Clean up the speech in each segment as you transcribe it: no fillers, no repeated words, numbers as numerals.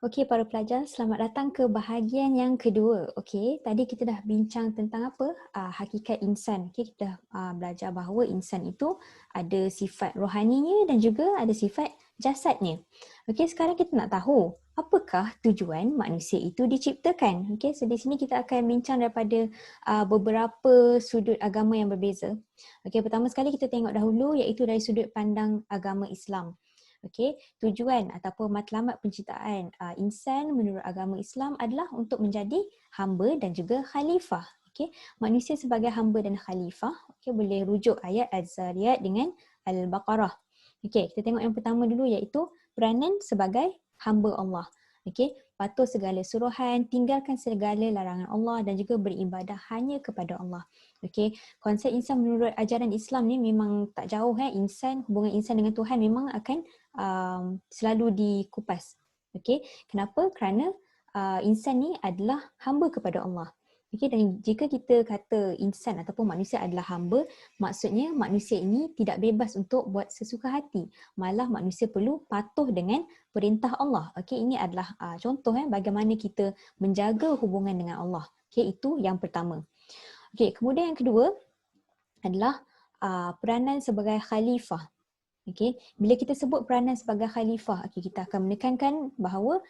Okey, para pelajar, selamat datang ke bahagian yang kedua. Okey, tadi kita dah bincang tentang apa? Hakikat insan. Okey, kita dah belajar bahawa insan itu ada sifat rohaninya dan juga ada sifat jasadnya. Okey, sekarang kita nak tahu apakah tujuan manusia itu diciptakan. Okey, so di sini kita akan bincang daripada beberapa sudut agama yang berbeza. Okey, pertama sekali kita tengok dahulu iaitu dari sudut pandang agama Islam. Okey, tujuan ataupun matlamat penciptaan insan menurut agama Islam adalah untuk menjadi hamba dan juga khalifah. Okey, manusia sebagai hamba dan khalifah, okey, boleh rujuk ayat Az-Zariyat dengan Al-Baqarah. Okey, kita tengok yang pertama dulu iaitu peranan sebagai hamba Allah. Okey, patuh segala suruhan, tinggalkan segala larangan Allah dan juga beribadah hanya kepada Allah. Okey, konsep insan menurut ajaran Islam ni memang tak jauh hubungan insan dengan Tuhan memang akan selalu dikupas. Okey, kenapa? Kerana insan ni adalah hamba kepada Allah. Okey, dan jika kita kata insan ataupun manusia adalah hamba, maksudnya manusia ini tidak bebas untuk buat sesuka hati. Malah manusia perlu patuh dengan perintah Allah. Okey, ini adalah contoh bagaimana kita menjaga hubungan dengan Allah. Okey, itu yang pertama. Okey, kemudian yang kedua adalah peranan sebagai khalifah. Okey, bila kita sebut peranan sebagai khalifah, kita akan menekankan bahawa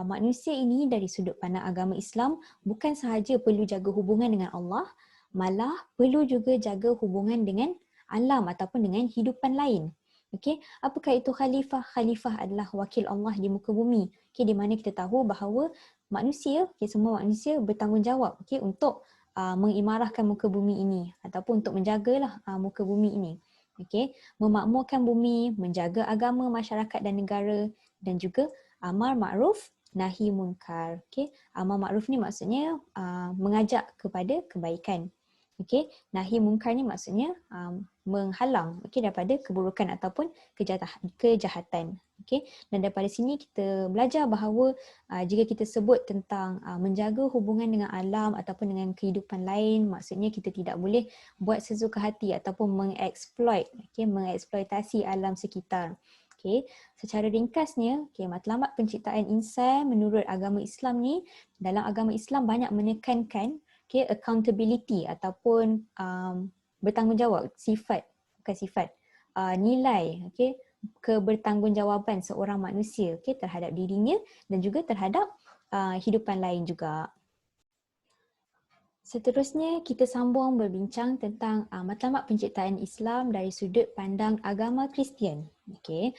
manusia ini dari sudut pandang agama Islam bukan sahaja perlu jaga hubungan dengan Allah, malah perlu juga jaga hubungan dengan alam ataupun dengan hidupan lain. Okey, apakah itu khalifah? Khalifah adalah wakil Allah di muka bumi. Okey, di mana kita tahu bahawa manusia, semua manusia bertanggungjawab untuk mengimarahkan muka bumi ini ataupun untuk menjagalah muka bumi ini. Okey, memakmurkan bumi, menjaga agama masyarakat dan negara dan juga amar makruf nahi munkar. Okey, amar makruf ni maksudnya mengajak kepada kebaikan. Okey, nahi munkar ni maksudnya menghalang daripada keburukan ataupun kejahatan. Okey, dan daripada sini kita belajar bahawa jika kita sebut tentang menjaga hubungan dengan alam ataupun dengan kehidupan lain, maksudnya kita tidak boleh buat sesuka hati ataupun mengeksploitasi alam sekitar. Okey, secara ringkasnya, matlamat penciptaan insan menurut agama Islam ni, dalam agama Islam banyak menekankan accountability ataupun bertanggungjawab, nilai kebertanggungjawabban seorang manusia terhadap dirinya dan juga terhadap hidupan lain juga. Seterusnya kita sambung berbincang tentang matlamat penciptaan Islam dari sudut pandang agama Kristian. Okey.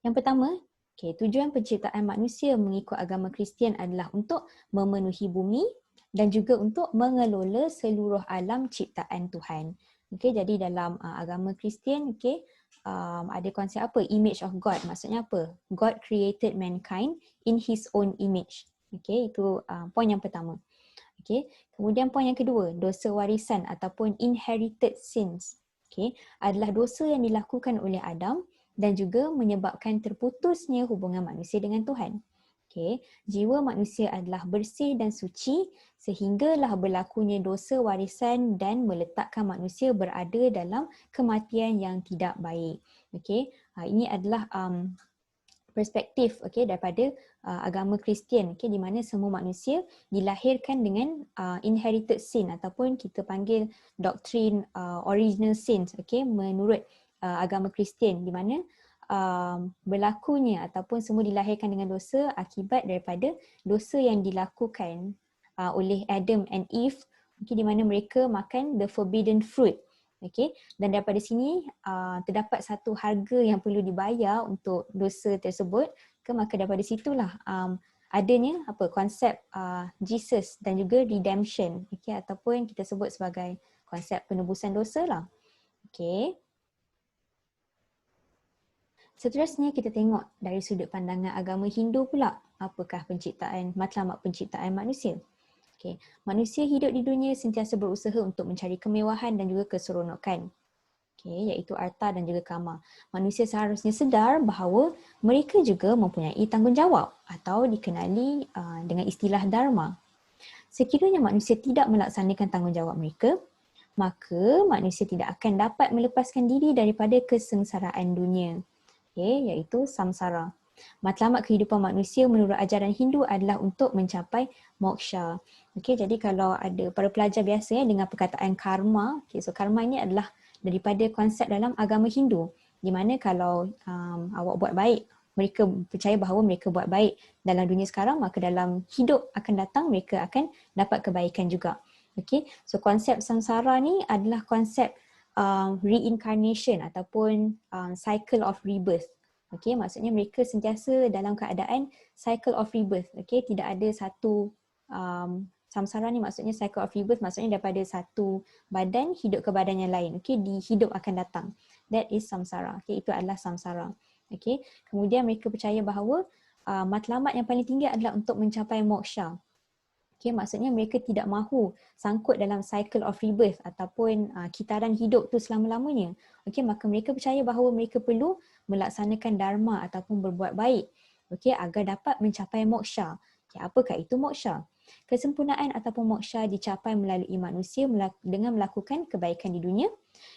Yang pertama, tujuan penciptaan manusia mengikut agama Kristian adalah untuk memenuhi bumi dan juga untuk mengelola seluruh alam ciptaan Tuhan. Okey, jadi dalam agama Kristian, ada konsep apa? Image of God. Maksudnya apa? God created mankind in his own image. Okey, itu poin yang pertama. Okey, kemudian poin yang kedua, dosa warisan ataupun inherited sins. Okey, adalah dosa yang dilakukan oleh Adam dan juga menyebabkan terputusnya hubungan manusia dengan Tuhan. Okey, jiwa manusia adalah bersih dan suci sehinggalah berlakunya dosa warisan dan meletakkan manusia berada dalam kematian yang tidak baik. Okey, ini adalah perspektif daripada agama Kristian, di mana semua manusia dilahirkan dengan inherited sin ataupun kita panggil doktrin original sins, menurut agama Kristian, di mana berlakunya ataupun semua dilahirkan dengan dosa akibat daripada dosa yang dilakukan oleh Adam and Eve, di mana mereka makan the forbidden fruit. Okey, dan daripada sini terdapat satu harga yang perlu dibayar untuk dosa tersebut, maka daripada situlah adanya konsep Jesus dan juga redemption, ataupun kita sebut sebagai konsep penebusan dosa lah. Okey. Seterusnya kita tengok dari sudut pandangan agama Hindu pula, apakah matlamat penciptaan manusia. Okay. Manusia hidup di dunia sentiasa berusaha untuk mencari kemewahan dan juga keseronokan, iaitu arta dan juga kama. Manusia seharusnya sedar bahawa mereka juga mempunyai tanggungjawab atau dikenali dengan istilah dharma. Sekiranya manusia tidak melaksanakan tanggungjawab mereka, maka manusia tidak akan dapat melepaskan diri daripada kesengsaraan dunia, iaitu samsara. Matlamat kehidupan manusia menurut ajaran Hindu adalah untuk mencapai moksha. Okey, jadi kalau ada para pelajar biasa dengan perkataan karma, okay, so karma ini adalah daripada konsep dalam agama Hindu, di mana kalau awak buat baik, mereka percaya bahawa mereka buat baik dalam dunia sekarang, maka dalam hidup akan datang mereka akan dapat kebaikan juga. Okey, so konsep samsara ni adalah konsep reincarnation ataupun cycle of rebirth. Okey, maksudnya mereka sentiasa dalam keadaan cycle of rebirth. Okey, tidak ada satu samsara ni maksudnya cycle of rebirth, maksudnya daripada satu badan hidup ke badan yang lain. Okey, di hidup akan datang. That is samsara. Okey, itu adalah samsara. Okey, kemudian mereka percaya bahawa matlamat yang paling tinggi adalah untuk mencapai moksha. Okay, maksudnya mereka tidak mahu sangkut dalam cycle of rebirth ataupun kitaran hidup tu selama-lamanya. Okay, maka mereka percaya bahawa mereka perlu melaksanakan dharma ataupun berbuat baik, okay, agar dapat mencapai moksha. Okay, apakah itu moksha? Kesempurnaan ataupun moksha dicapai melalui manusia dengan melakukan kebaikan di dunia,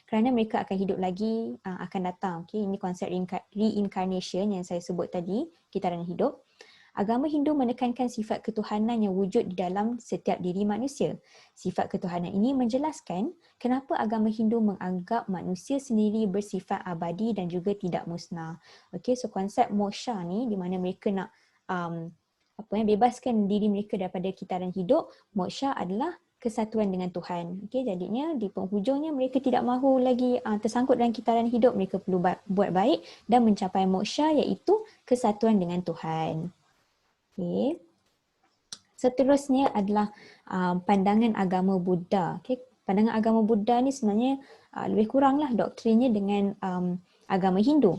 kerana mereka akan hidup lagi akan datang. Okay, ini konsep reincarnation yang saya sebut tadi, kitaran hidup. Agama Hindu menekankan sifat ketuhanan yang wujud di dalam setiap diri manusia. Sifat ketuhanan ini menjelaskan kenapa agama Hindu menganggap manusia sendiri bersifat abadi dan juga tidak musnah. Okey, so konsep moksha ni di mana mereka nak bebaskan diri mereka daripada kitaran hidup. Moksha adalah kesatuan dengan Tuhan. Okey, jadinya di penghujungnya mereka tidak mahu lagi tersangkut dalam kitaran hidup. Mereka perlu buat baik dan mencapai moksha, iaitu kesatuan dengan Tuhan. Okay. Seterusnya adalah pandangan agama Buddha. Okay. Pandangan agama Buddha ni sebenarnya lebih kuranglah doktrinnya dengan agama Hindu.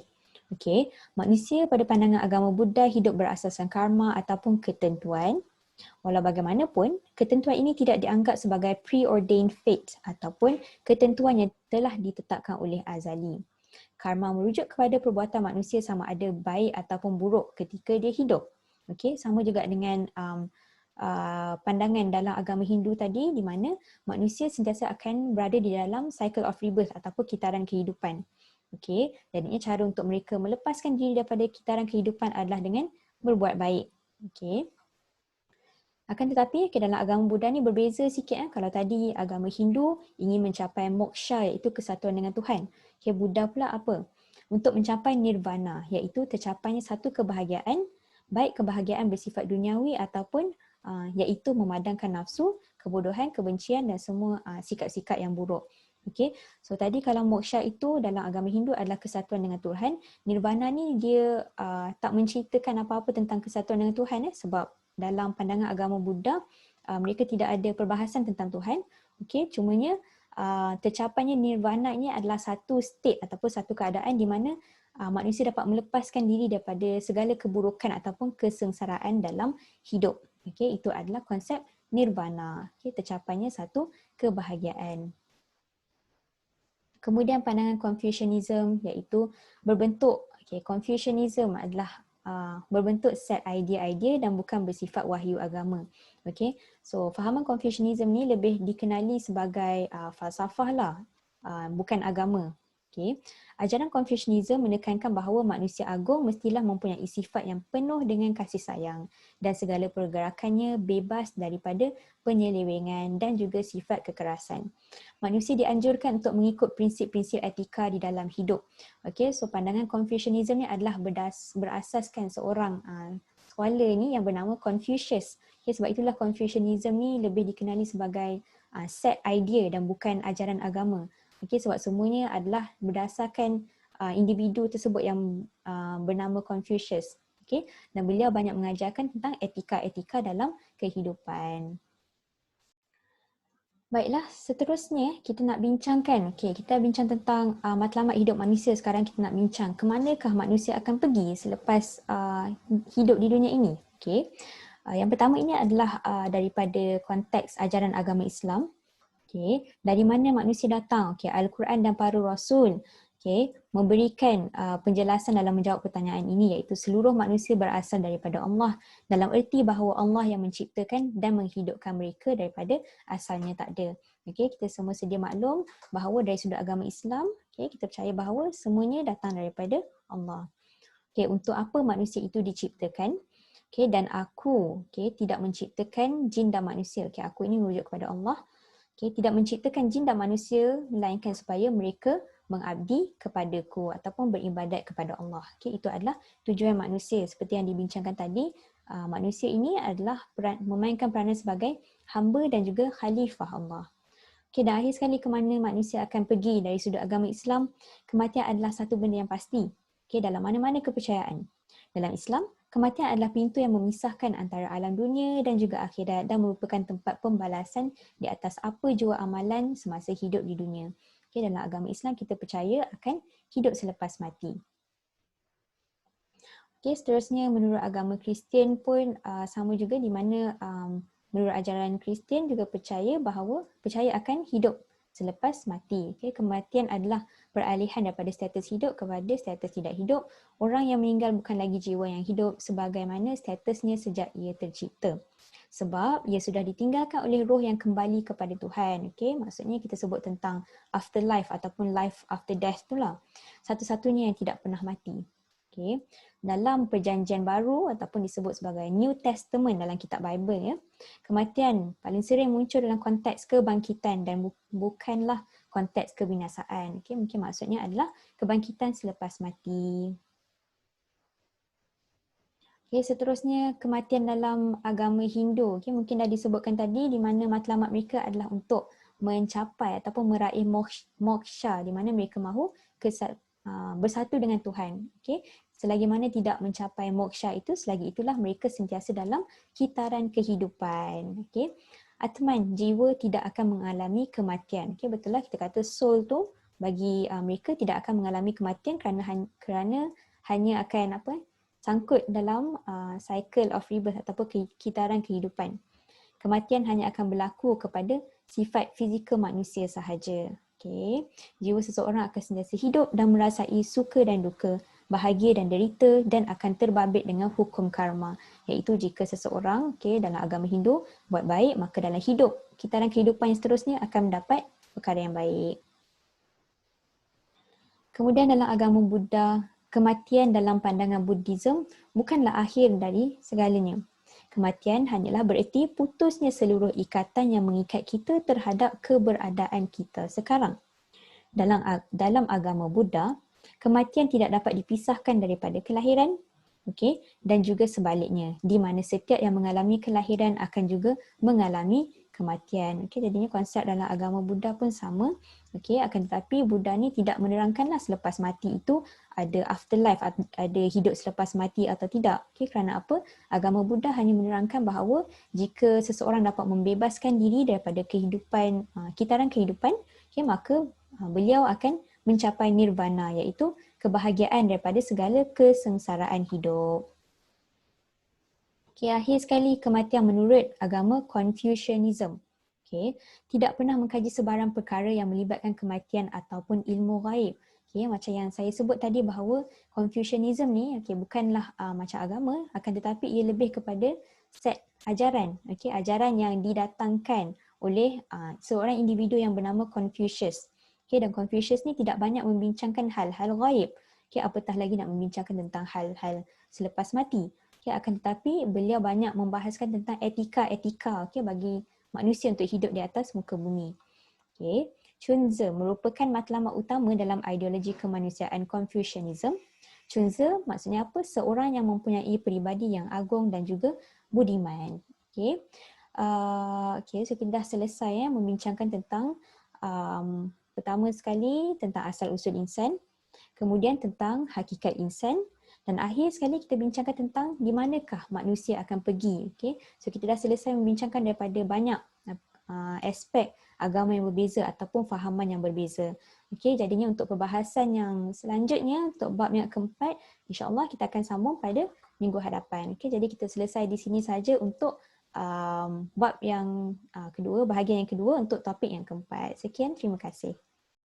Okay. Manusia pada pandangan agama Buddha hidup berasaskan karma ataupun ketentuan. Walau bagaimanapun, ketentuan ini tidak dianggap sebagai preordained fate ataupun ketentuan yang telah ditetapkan oleh azali. Karma merujuk kepada perbuatan manusia sama ada baik ataupun buruk ketika dia hidup. Okey, sama juga dengan pandangan dalam agama Hindu tadi, di mana manusia sentiasa akan berada di dalam cycle of rebirth ataupun kitaran kehidupan. Okey, jadinya cara untuk mereka melepaskan diri daripada kitaran kehidupan adalah dengan berbuat baik. Okey. Akan tetapi dalam agama Buddha ni berbeza sikit. Kalau tadi agama Hindu ingin mencapai moksha, iaitu kesatuan dengan Tuhan. Okay, Buddha pula apa? Untuk mencapai nirvana, iaitu tercapainya satu kebahagiaan, baik kebahagiaan bersifat duniawi ataupun iaitu memadamkan nafsu, kebodohan, kebencian dan semua sikap-sikap yang buruk. Okay, so tadi kalau moksha itu dalam agama Hindu adalah kesatuan dengan Tuhan. Nirvana ni dia tak menceritakan apa-apa tentang kesatuan dengan Tuhan sebab dalam pandangan agama Buddha, mereka tidak ada perbahasan tentang Tuhan. Okey, cumanya tercapainya nirvana ini adalah satu state ataupun satu keadaan di mana manusia dapat melepaskan diri daripada segala keburukan ataupun kesengsaraan dalam hidup. Okey, itu adalah konsep nirvana. Okey, tercapainya satu kebahagiaan. Kemudian pandangan Confucianism iaitu berbentuk, Confucianism adalah berbentuk set idea-idea dan bukan bersifat wahyu agama. Okay, so fahaman Confucianism ni lebih dikenali sebagai falsafah lah, bukan agama. Okay. Ajaran Confucianism menekankan bahawa manusia agung mestilah mempunyai sifat yang penuh dengan kasih sayang dan segala pergerakannya bebas daripada penyelewengan dan juga sifat kekerasan. Manusia dianjurkan untuk mengikut prinsip-prinsip etika di dalam hidup. Okay, so pandangan Confucianism ni adalah berasaskan seorang scholar ni yang bernama Confucius. Okay, sebab itulah Confucianism ni lebih dikenali sebagai set idea dan bukan ajaran agama. Okay, sebab semuanya adalah berdasarkan individu tersebut yang bernama Confucius. Okay, dan beliau banyak mengajarkan tentang etika-etika dalam kehidupan. Baiklah, seterusnya kita nak bincangkan, kita bincang tentang matlamat hidup manusia. Sekarang kita nak bincang ke manakah manusia akan pergi selepas hidup di dunia ini. Yang pertama ini adalah daripada konteks ajaran agama Islam. Dari mana manusia datang? Al-Quran dan para rasul memberikan penjelasan dalam menjawab pertanyaan ini, iaitu seluruh manusia berasal daripada Allah, dalam erti bahawa Allah yang menciptakan dan menghidupkan mereka daripada asalnya tak ada. Kita semua sedia maklum bahawa dari sudut agama Islam, kita percaya bahawa semuanya datang daripada Allah. Okay, untuk apa manusia itu diciptakan? Okay, dan aku tidak menciptakan jin dan manusia. Okay, aku ini merujuk kepada Allah. Okay, tidak menciptakan jin dan manusia melainkan supaya mereka mengabdi kepadaku ataupun beribadat kepada Allah. Okay, itu adalah tujuan manusia. Seperti yang dibincangkan tadi, manusia ini adalah memainkan peranan sebagai hamba dan juga khalifah Allah. Okay, dan akhir sekali, ke mana manusia akan pergi dari sudut agama Islam? Kematian adalah satu benda yang pasti. Okay, dalam mana-mana kepercayaan. Dalam Islam, kematian adalah pintu yang memisahkan antara alam dunia dan juga akhirat dan merupakan tempat pembalasan di atas apa jua amalan semasa hidup di dunia. Okay, dalam agama Islam, kita percaya akan hidup selepas mati. Okay, seterusnya menurut agama Kristian pun sama juga, di mana menurut ajaran Kristian juga percaya akan hidup selepas mati. Okay, kematian adalah peralihan daripada status hidup kepada status tidak hidup. Orang yang meninggal bukan lagi jiwa yang hidup sebagaimana statusnya sejak ia tercipta. Sebab ia sudah ditinggalkan oleh roh yang kembali kepada Tuhan. Okay, maksudnya kita sebut tentang afterlife ataupun life after death itulah. Satu-satunya yang tidak pernah mati. Okay. Dalam perjanjian baru ataupun disebut sebagai New Testament dalam kitab Bible, kematian paling sering muncul dalam konteks kebangkitan dan bukanlah konteks kebinasaan. Okay, mungkin maksudnya adalah kebangkitan selepas mati. Okay, seterusnya kematian dalam agama Hindu. Okay, mungkin dah disebutkan tadi, di mana matlamat mereka adalah untuk mencapai ataupun meraih moksha, di mana mereka mahu bersatu dengan Tuhan. Okay. Selagi mana tidak mencapai moksha itu, selagi itulah mereka sentiasa dalam kitaran kehidupan. Okay. Atman, jiwa tidak akan mengalami kematian. Okay, betul lah kita kata soul tu bagi mereka tidak akan mengalami kematian kerana hanya akan sangkut dalam cycle of rebirth ataupun kitaran kehidupan. Kematian hanya akan berlaku kepada sifat fizikal manusia sahaja. Okay. Jiwa seseorang akan sentiasa hidup dan merasai suka dan duka, bahagia dan derita, dan akan terbabit dengan hukum karma. Iaitu jika seseorang dalam agama Hindu buat baik, maka dalam hidup, kitaran kehidupan yang seterusnya akan mendapat perkara yang baik. Kemudian dalam agama Buddha, kematian dalam pandangan Buddhism bukanlah akhir dari segalanya. Kematian hanyalah bererti putusnya seluruh ikatan yang mengikat kita terhadap keberadaan kita sekarang. Dalam agama Buddha, kematian tidak dapat dipisahkan daripada kelahiran, dan juga sebaliknya, di mana setiap yang mengalami kelahiran akan juga mengalami kematian. Jadinya konsep dalam agama Buddha pun sama. Akan tetapi Buddha ni tidak menerangkanlah selepas mati itu ada afterlife, ada hidup selepas mati atau tidak. Kerana apa? Agama Buddha hanya menerangkan bahawa jika seseorang dapat membebaskan diri daripada kehidupan, kitaran kehidupan, maka beliau akan mencapai nirvana, iaitu kebahagiaan daripada segala kesengsaraan hidup. Akhir sekali, kematian menurut agama Confucianism. Tidak pernah mengkaji sebarang perkara yang melibatkan kematian ataupun ilmu ghaib. Macam yang saya sebut tadi bahawa Confucianism ni bukanlah macam agama, akan tetapi ia lebih kepada set ajaran. Ajaran yang didatangkan oleh seorang individu yang bernama Confucius. Dan Confucius ni tidak banyak membincangkan hal-hal ghaib. Apatah lagi nak membincangkan tentang hal-hal selepas mati. Akan tetapi beliau banyak membahaskan tentang etika-etika bagi manusia untuk hidup di atas muka bumi. Chunzi merupakan matlamat utama dalam ideologi kemanusiaan Confucianism. Chunzi maksudnya apa? Seorang yang mempunyai peribadi yang agung dan juga budiman. So kita dah selesai membincangkan tentang pertama sekali tentang asal-usul insan, kemudian tentang hakikat insan, dan akhir sekali kita bincangkan tentang di manakah manusia akan pergi. So kita dah selesai membincangkan daripada banyak aspek agama yang berbeza ataupun fahaman yang berbeza. Jadinya untuk perbahasan yang selanjutnya, untuk bab yang keempat, insya-Allah kita akan sambung pada minggu hadapan. Jadi kita selesai di sini saja untuk bab yang kedua, bahagian yang kedua untuk topik yang keempat. Sekian, terima kasih.